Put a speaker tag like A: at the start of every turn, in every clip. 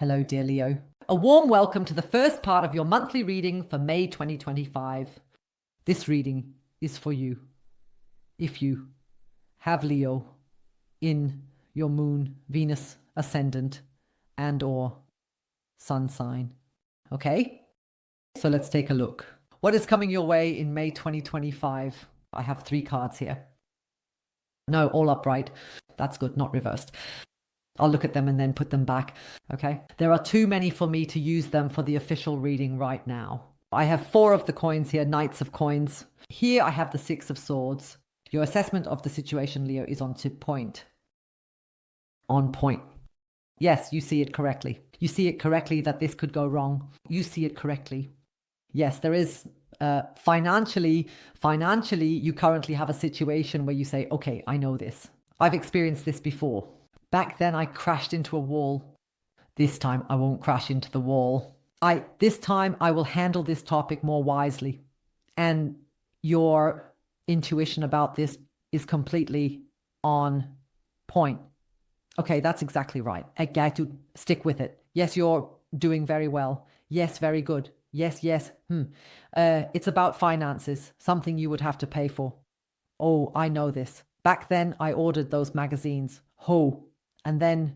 A: Hello, dear Leo. A warm welcome to the first part of your monthly reading for May 2025. This reading is for you if you have Leo in your moon, Venus, ascendant, and or sun sign. Okay? So let's take a look. What is coming your way in May 2025? I have 3 cards here. No, all upright. That's good, not reversed. I'll look at them and then put them back, okay? There are too many for me to use them for the official reading right now. I have 4 of the coins here, knights of coins. Here I have the 6 of swords. Your assessment of the situation, Leo, is on point. On point. Yes, you see it correctly. You see it correctly that this could go wrong. You see it correctly. Yes, there is financially, you currently have a situation where you say, okay, I know this. I've experienced this before. Back then I crashed into a wall. This time I won't crash into the wall. This time I will handle this topic more wisely. And your intuition about this is completely on point. Okay, that's exactly right. I got to stick with it. Yes, you're doing very well. Yes, very good. Yes. It's about finances, something you would have to pay for. Oh, I know this. Back then I ordered those magazines. And then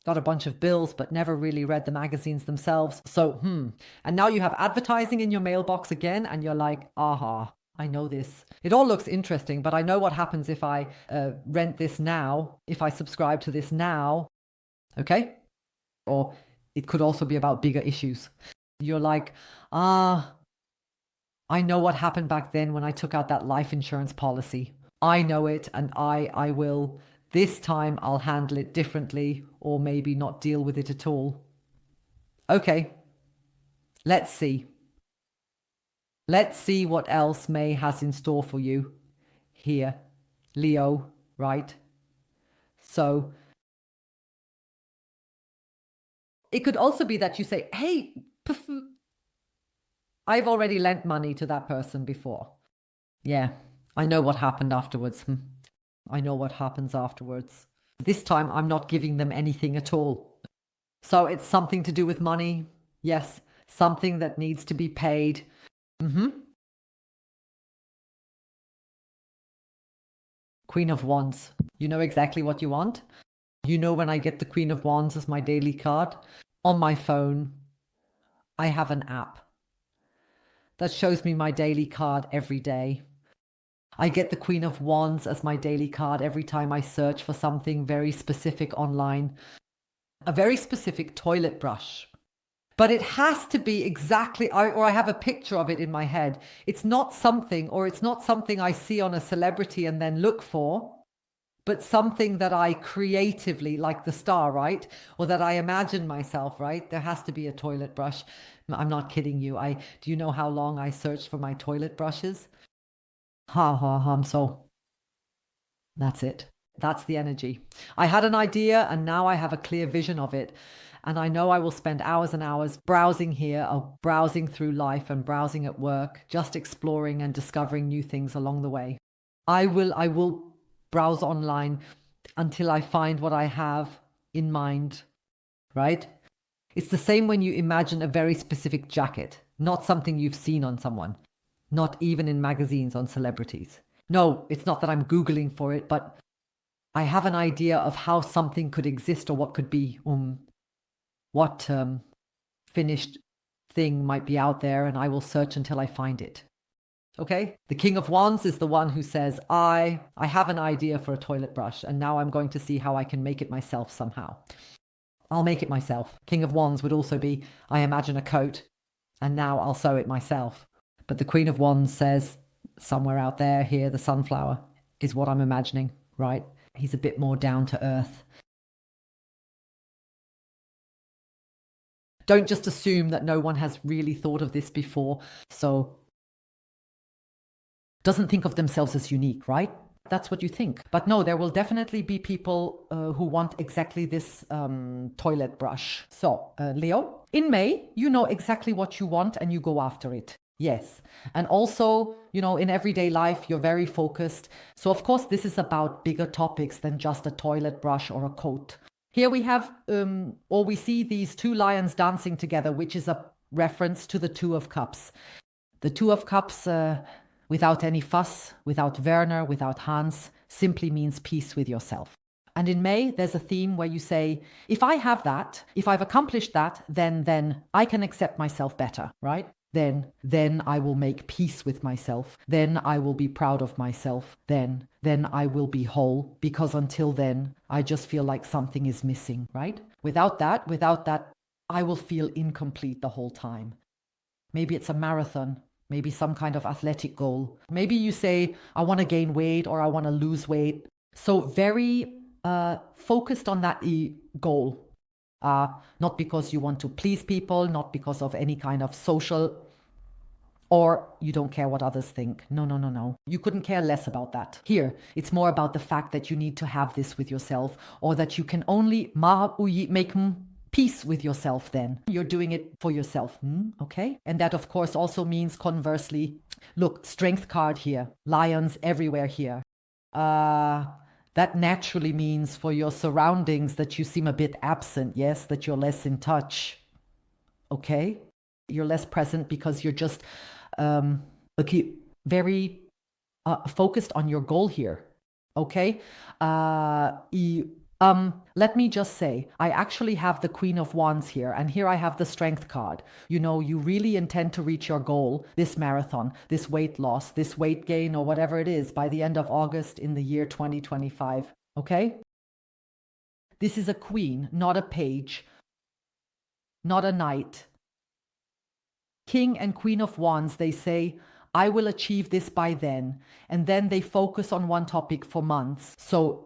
A: got a bunch of bills, but never really read the magazines themselves. So, And now you have advertising in your mailbox again, and you're like, aha, I know this. It all looks interesting, but I know what happens if I rent this now, if I subscribe to this now, okay? Or it could also be about bigger issues. You're like, I know what happened back then when I took out that life insurance policy. I know it, and I will... This time I'll handle it differently, or maybe not deal with it at all. Okay, let's see. Let's see what else May has in store for you here, Leo, right? So it could also be that you say, hey, I've already lent money to that person before. Yeah, I know what happened afterwards. I know what happens afterwards. This time I'm not giving them anything at all. So it's something to do with money. Yes, something that needs to be paid. Queen of Wands. You know exactly what you want. You know when I get the Queen of Wands as my daily card. On my phone, I have an app that shows me my daily card every day. I get the Queen of Wands as my daily card every time I search for something very specific online. A very specific toilet brush. But it has to be exactly, or I have a picture of it in my head. It's not something I see on a celebrity and then look for, but something that I creatively, like the star, right? Or that I imagine myself, right? There has to be a toilet brush. I'm not kidding you. Do you know how long I searched for my toilet brushes? So that's it. That's the energy. I had an idea and now I have a clear vision of it. And I know I will spend hours and hours browsing here, or browsing through life and browsing at work, just exploring and discovering new things along the way. I will browse online until I find what I have in mind, right? It's the same when you imagine a very specific jacket, not something you've seen on someone. Not even in magazines on celebrities. No, it's not that I'm Googling for it, but I have an idea of how something could exist or what could be, what finished thing might be out there, and I will search until I find it. Okay? The King of Wands is the one who says, I have an idea for a toilet brush, and now I'm going to see how I can make it myself somehow. I'll make it myself. King of Wands would also be, I imagine a coat, and now I'll sew it myself. But the Queen of Wands says, somewhere out there, here, the sunflower is what I'm imagining, right? He's a bit more down to earth. Don't just assume that no one has really thought of this before. So doesn't think of themselves as unique, right? That's what you think. But no, there will definitely be people who want exactly this toilet brush. So, Leo, in May, you know exactly what you want and you go after it. Yes. And also, in everyday life, you're very focused. So, of course, this is about bigger topics than just a toilet brush or a coat. Here we have, or we see these two lions dancing together, which is a reference to the Two of Cups. The Two of Cups, without any fuss, without Werner, without Hans, simply means peace with yourself. And in May, there's a theme where you say, if I have that, if I've accomplished that, then I can accept myself better, right? Then I will make peace with myself. Then I will be proud of myself. Then I will be whole, because until then, I just feel like something is missing, right? Without that, I will feel incomplete the whole time. Maybe it's a marathon, maybe some kind of athletic goal. Maybe you say, I want to gain weight or I want to lose weight. So very focused on that goal. Not because you want to please people, not because of any kind of social, or you don't care what others think. No. You couldn't care less about that. Here, it's more about the fact that you need to have this with yourself, or that you can only make peace with yourself then. You're doing it for yourself. Okay? And that, of course, also means conversely, look, strength card here, lions everywhere here. That naturally means for your surroundings that you seem a bit absent, yes, that you're less in touch, okay? You're less present because you're just very focused on your goal here, okay? Let me just say, I actually have the Queen of Wands here, and here I have the Strength card. You know, you really intend to reach your goal, this marathon, this weight loss, this weight gain, or whatever it is, by the end of August in the year 2025, okay? This is a queen, not a page, not a knight. King and Queen of Wands, they say, I will achieve this by then. And then they focus on one topic for months. So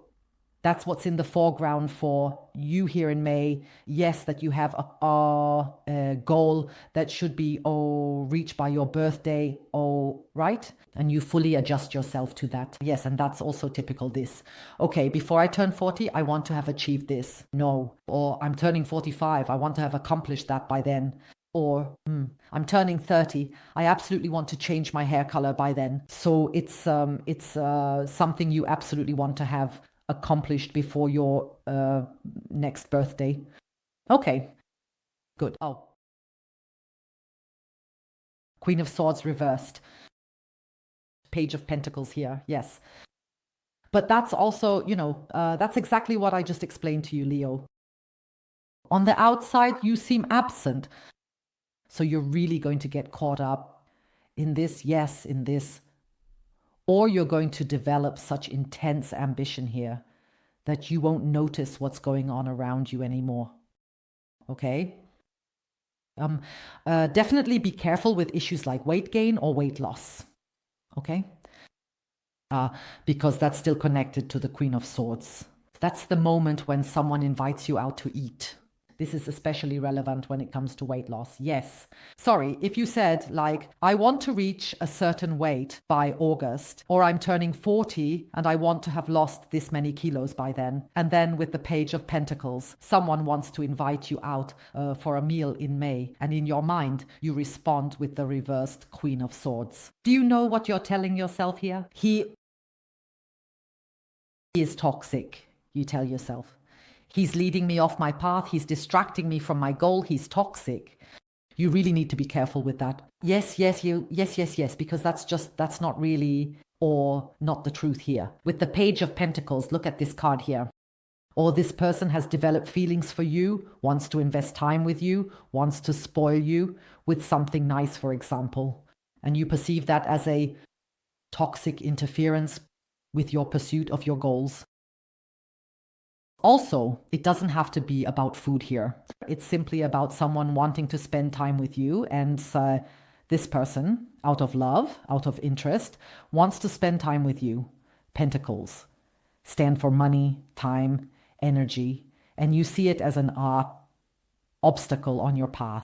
A: that's what's in the foreground for you here in May. Yes, that you have a goal that should be, reached by your birthday, right? And you fully adjust yourself to that. Yes, and that's also typical this. Okay, before I turn 40, I want to have achieved this. No. Or I'm turning 45, I want to have accomplished that by then. Or I'm turning 30. I absolutely want to change my hair color by then. So it's something you absolutely want to have accomplished before your next birthday. Okay, good. Queen of Swords reversed. Page of Pentacles here, yes. But that's also, that's exactly what I just explained to you, Leo. On the outside, you seem absent. So you're really going to get caught up in this, or you're going to develop such intense ambition here that you won't notice what's going on around you anymore. Okay? Definitely be careful with issues like weight gain or weight loss. Okay? Because that's still connected to the Queen of Swords. That's the moment when someone invites you out to eat. This is especially relevant when it comes to weight loss. Yes. Sorry, if you said, like, I want to reach a certain weight by August, or I'm turning 40 and I want to have lost this many kilos by then. And then with the Page of Pentacles, someone wants to invite you out for a meal in May. And in your mind, you respond with the reversed Queen of Swords. Do you know what you're telling yourself here? He is toxic, you tell yourself. He's leading me off my path. He's distracting me from my goal. He's toxic. You really need to be careful with that. Yes, because that's not really, or not the truth here. With the Page of Pentacles, look at this card here. Or this person has developed feelings for you, wants to invest time with you, wants to spoil you with something nice, for example. And you perceive that as a toxic interference with your pursuit of your goals. Also, it doesn't have to be about food here. It's simply about someone wanting to spend time with you, and this person, out of love, out of interest, wants to spend time with you. Pentacles stand for money, time, energy, and you see it as an obstacle on your path.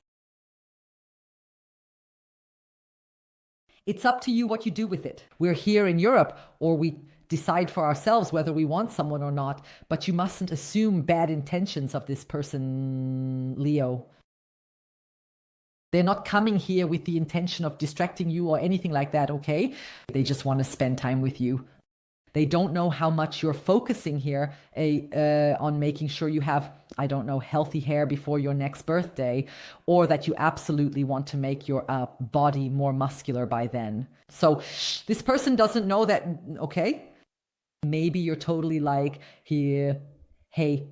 A: It's up to you what you do with it. We're here in Europe, or we decide for ourselves whether we want someone or not, but you mustn't assume bad intentions of this person, Leo. They're not coming here with the intention of distracting you or anything like that, okay? They just want to spend time with you. They don't know how much you're focusing here on making sure you have, I don't know, healthy hair before your next birthday, or that you absolutely want to make your body more muscular by then. So this person doesn't know that, okay, maybe you're totally like, here, hey,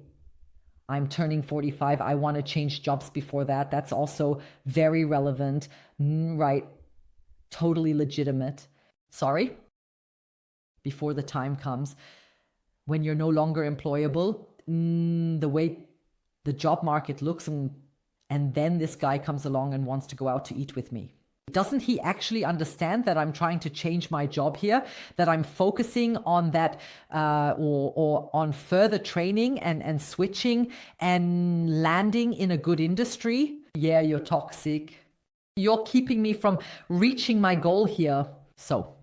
A: I'm turning 45. I want to change jobs before that. That's also very relevant, right? Totally legitimate. Sorry. Before the time comes when you're no longer employable, the way the job market looks, and then this guy comes along and wants to go out to eat with me. Doesn't he actually understand that I'm trying to change my job here, that I'm focusing on that or on further training and switching and landing in a good industry? Yeah, you're toxic. You're keeping me from reaching my goal here. So,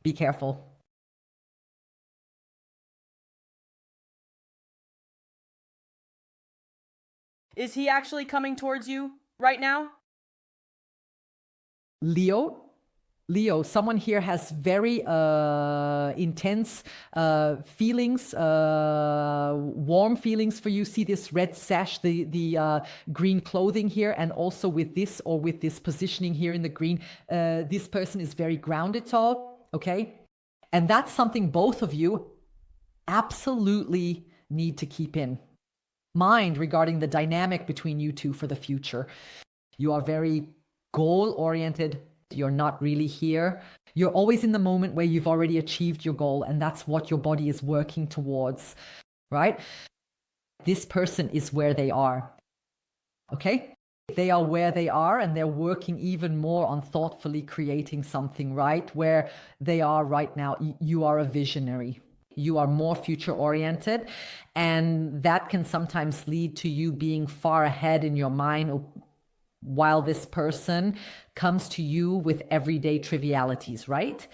A: be careful.
B: Is he actually coming towards you right now?
A: Leo, someone here has very intense feelings, warm feelings for you. See this red sash, the green clothing here, and also with this positioning here in the green, this person is very grounded tall, okay? And that's something both of you absolutely need to keep in mind regarding the dynamic between you two for the future. You are very goal-oriented. You're not really here. You're always in the moment where you've already achieved your goal, and that's what your body is working towards, right? This person is where they are, okay? They are where they are, and they're working even more on thoughtfully creating something, right? Where they are right now, you are a visionary. You are more future-oriented, and that can sometimes lead to you being far ahead in your mind, while this person comes to you with everyday trivialities, right?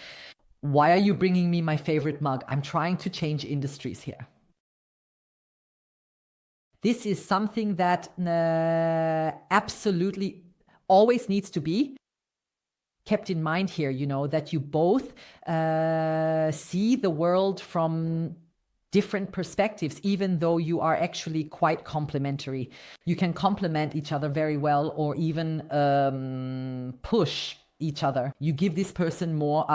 A: Why are you bringing me my favorite mug? I'm trying to change industries here. This is something that absolutely always needs to be kept in mind here, you know, that you both see the world from different perspectives, even though you are actually quite complementary. You can complement each other very well, or even push each other. You give this person more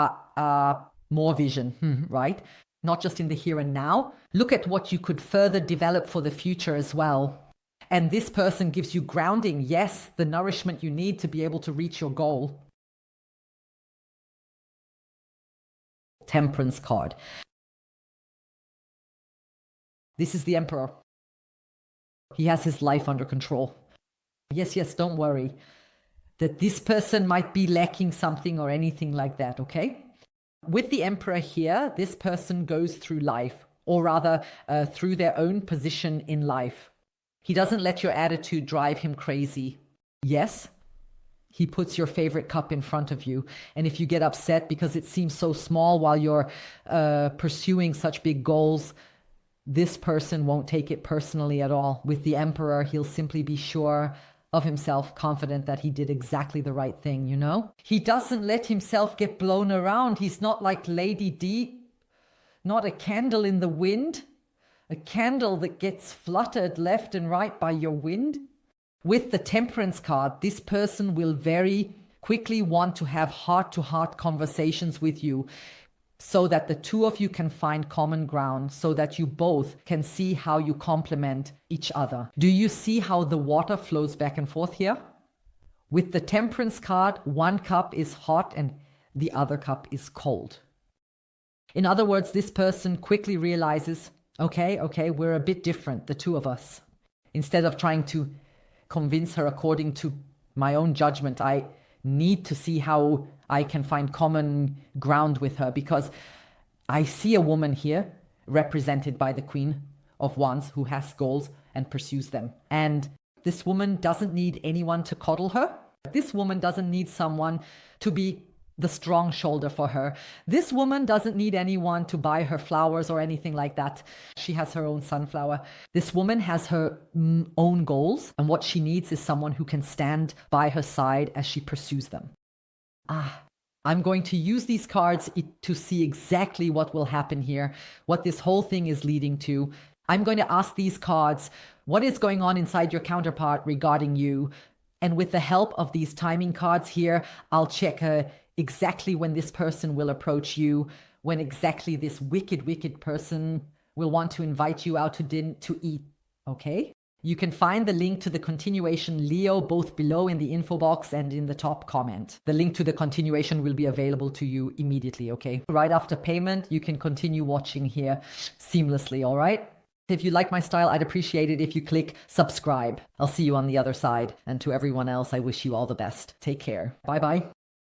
A: vision, right? Not just in the here and now. Look at what you could further develop for the future as well. And this person gives you grounding, yes, the nourishment you need to be able to reach your goal. Temperance card. This is the Emperor. He has his life under control. Yes, don't worry that this person might be lacking something or anything like that, okay? With the Emperor here, this person goes through life, or rather through their own position in life. He doesn't let your attitude drive him crazy. Yes, he puts your favorite cup in front of you. And if you get upset because it seems so small while you're pursuing such big goals, this person won't take it personally at all. With the Emperor, he'll simply be sure of himself, confident that he did exactly the right thing, you know? He doesn't let himself get blown around. He's not like Lady D, not a candle in the wind, a candle that gets fluttered left and right by your wind. With the Temperance card, this person will very quickly want to have heart-to-heart conversations with you, so that the two of you can find common ground, so that you both can see how you complement each other. Do you see how the water flows back and forth here? With the Temperance card, one cup is hot and the other cup is cold. In other words, this person quickly realizes, okay, we're a bit different, the two of us. Instead of trying to convince her according to my own judgment, I need to see how I can find common ground with her, because I see a woman here represented by the Queen of Wands who has goals and pursues them. And this woman doesn't need anyone to coddle her. This woman doesn't need someone to be the strong shoulder for her. This woman doesn't need anyone to buy her flowers or anything like that. She has her own sunflower. This woman has her own goals, and what she needs is someone who can stand by her side as she pursues them. I'm going to use these cards to see exactly what will happen here, what this whole thing is leading to. I'm going to ask these cards, what is going on inside your counterpart regarding you? And with the help of these timing cards here, I'll check exactly when this person will approach you, when exactly this wicked, wicked person will want to invite you out to eat. Okay? You can find the link to the continuation Leo both below in the info box and in the top comment. The link to the continuation will be available to you immediately, okay? Right after payment, you can continue watching here seamlessly, all right? If you like my style, I'd appreciate it if you click subscribe. I'll see you on the other side. And to everyone else, I wish you all the best. Take care. Bye-bye.